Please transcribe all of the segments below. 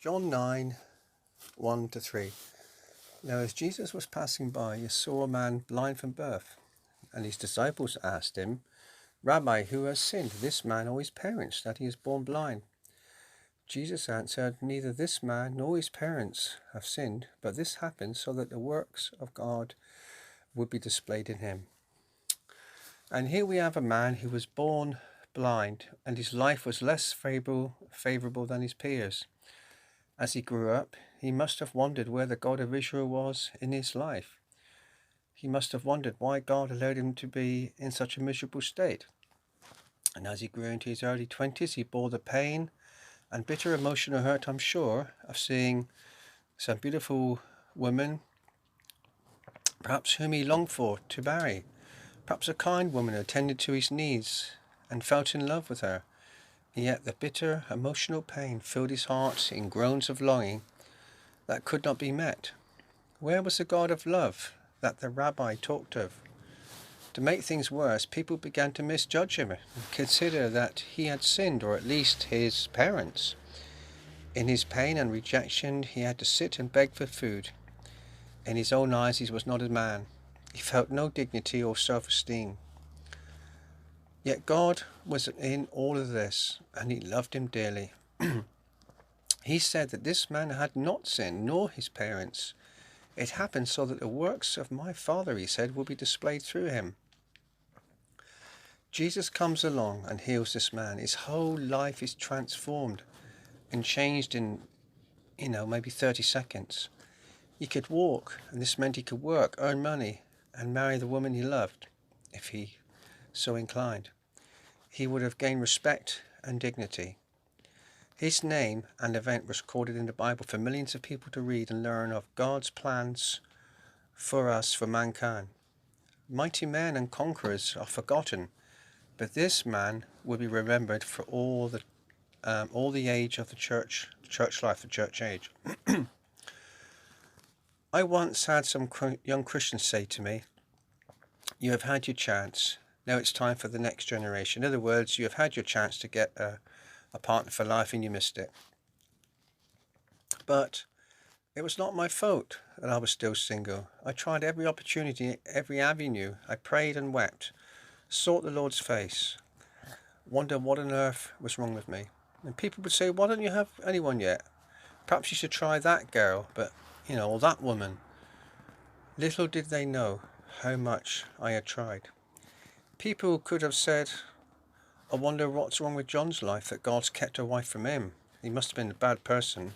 John 9, 1-3. Now as Jesus was passing by, he saw a man blind from birth, and his disciples asked him, Rabbi, who has sinned, this man or his parents, that he is born blind? Jesus answered, Neither this man nor his parents have sinned, but this happened so that the works of God would be displayed in him. And here we have a man who was born blind, and his life was less favourable than his peers. As he grew up, he must have wondered where the God of Israel was in his life. He must have wondered why God allowed him to be in such a miserable state. And as he grew into his early 20s, he bore the pain and bitter emotional hurt, I'm sure, of seeing some beautiful woman, perhaps whom he longed for to marry, perhaps a kind woman who attended to his needs and felt in love with her. And yet the bitter emotional pain filled his heart in groans of longing that could not be met. Where was the God of love that the rabbi talked of? To make things worse, people began to misjudge him and consider that he had sinned, or at least his parents. In his pain and rejection, he had to sit and beg for food. In his own eyes, he was not a man. He felt no dignity or self-esteem. Yet God was in all of this, and he loved him dearly. He said that this man had not sinned, nor his parents. It happened so that the works of my Father, he said, will be displayed through him. Jesus comes along and heals this man. His whole life is transformed and changed in, maybe 30 seconds. He could walk, and this meant he could work, earn money, and marry the woman he loved, if he so inclined. He would have gained respect and dignity. His name and event was recorded in the Bible for millions of people to read and learn of God's plans for us, for mankind. Mighty men and conquerors are forgotten, but this man will be remembered for all the age of the church life, the church age. I once had some young Christians say to me, "You have had your chance. Now it's time for the next generation." In other words, you have had your chance to get a partner for life and you missed it. But it was not my fault that I was still single. I tried every opportunity, every avenue. I prayed and wept, sought the Lord's face, wondered what on earth was wrong with me. And people would say, "Why don't you have anyone yet? Perhaps you should try that girl, or that woman." Little did they know how much I had tried. People could have said, "I wonder what's wrong with John's life that God's kept a wife from him. He must have been a bad person.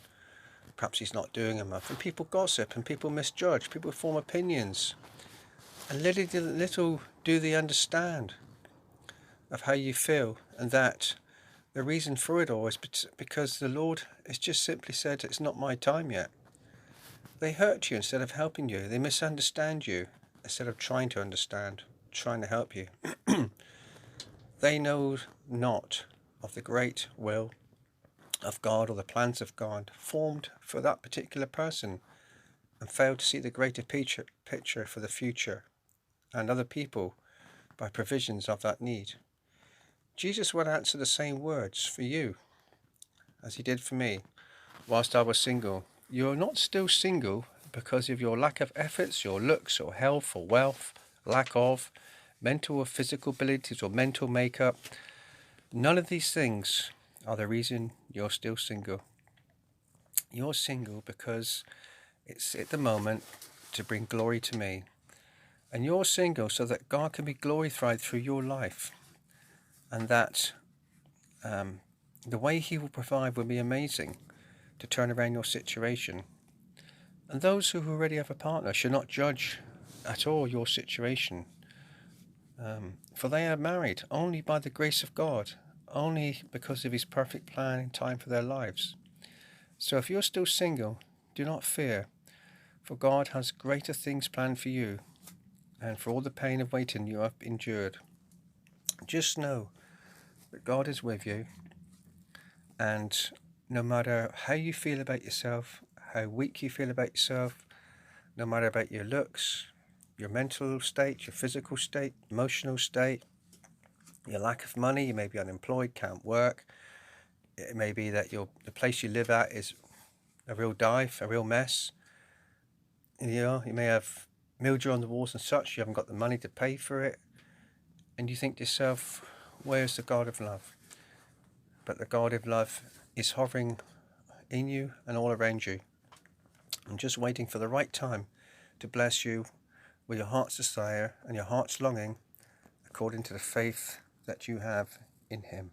Perhaps he's not doing enough." And people gossip and people misjudge. People form opinions. And little do they understand of how you feel, and that the reason for it all is because the Lord has just simply said, "It's not my time yet." They hurt you instead of helping you. They misunderstand you instead of trying to understand, trying to help you. They know not of the great will of God or the plans of God formed for that particular person, and fail to see the greater picture for the future and other people by provisions of that need. Jesus would answer the same words for you as he did for me whilst I was single. You're not still single because of your lack of efforts, your looks or health or wealth, lack of mental or physical abilities or mental makeup. None of these things are the reason you're still single. You're single because it's at the moment to bring glory to me. And you're single so that God can be glorified through your life. And that the way he will provide will be amazing to turn around your situation. And those who already have a partner should not judge at all your situation. For they are married only by the grace of God, only because of his perfect plan and time for their lives. So if you're still single, do not fear, for God has greater things planned for you and for all the pain of waiting you have endured. Just know that God is with you, and no matter how you feel about yourself, how weak you feel about yourself, no matter about your looks, your mental state, your physical state, emotional state, your lack of money, you may be unemployed, can't work, it may be that the place you live at is a real dive, a real mess. You may have mildew on the walls and such, you haven't got the money to pay for it, and you think to yourself, where's the God of love? But the God of love is hovering in you and all around you, and just waiting for the right time to bless you with your heart's desire and your heart's longing, according to the faith that you have in him.